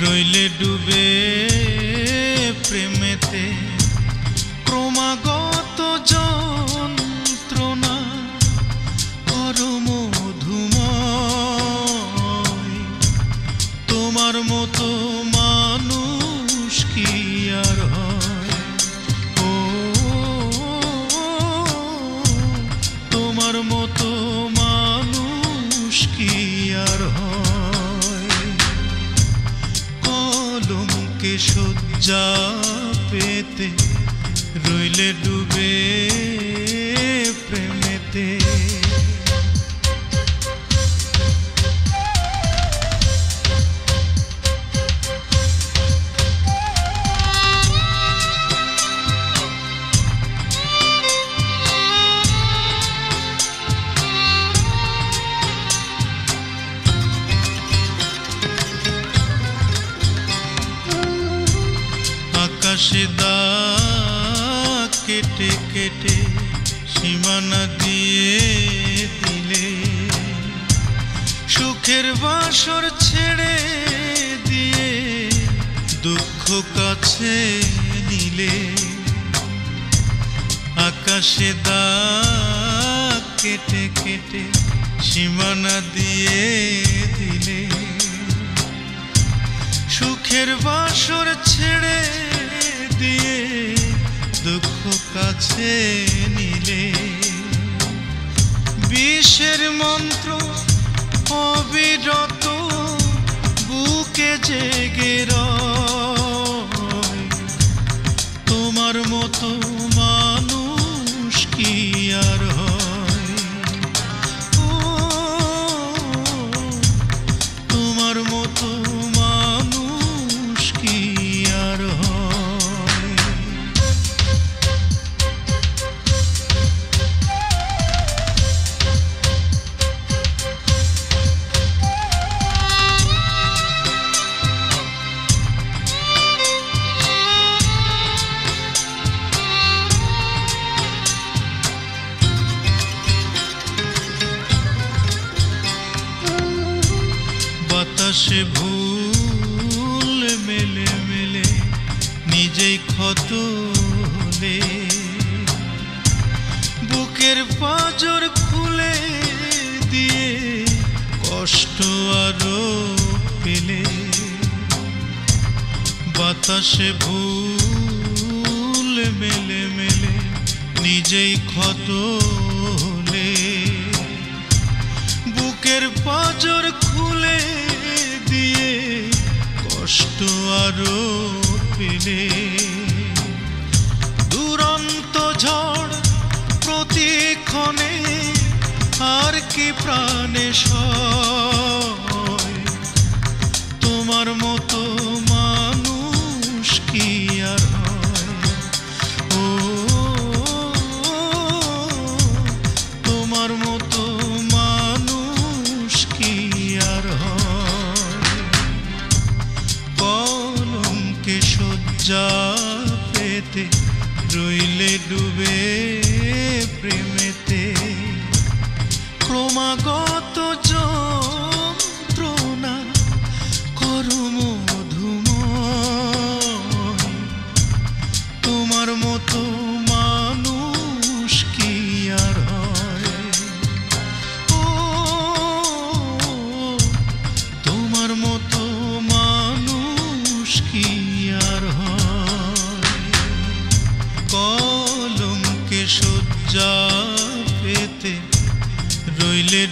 রইলে ডুবে প্রেমেতে ক্রমাগত যন্ত্রণা করো মধুময় তোমার মতো মানুষ কি আর হয় ও তোমার মতো মানুষ কি আর হয় কলমকে শয্যা পেতে রইলে ডুবে প্রেমেতে আকাশে দাগ কেটে কেটে সীমানা দিয়ে দিলে সুখের বাসর ছেড়ে দিয়ে দুঃখ কাছে নিলে আকাশে দাগ কেটে কেটে সীমানা দিয়ে দিলে সুখের বাসর ছেড়ে দিয়ে দুঃখ কাছে নিলে বিষের মন্ত্র অবিরত বুকে জেগে রয় তোমার মতো মানুষ কি আর হয় ও তোমার মতো মানুষ কি আর হয় বাতাসে ভুল মেলে মেলে নিজেই ক্ষত হলে বুকের পাঁজর খুলে দিয়ে কষ্ট আরো পেলে বাতাসে ভুল মেলে মেলে নিজেই ক্ষত হলে বুকের পাঁজর খুলে দিয়ে কষ্ট আরো পেলে দুরন্ত ঝড় প্রতিক্ষণে আর কি প্রাণে সয় তোমার মতো মানুষ কি আর হয় ও তোমার মতো মানুষ কি আর হয় কলমকে শয্যা পেতে রইলে ডুবে প্রেমেতে ক্রমাগত যন্ত্রণা করো মধুময় তোমার মতো মানুষ কি আর হয় ও তোমার মতো মানুষ কি আর হয় কলমকে শয্যা পেতে রইলে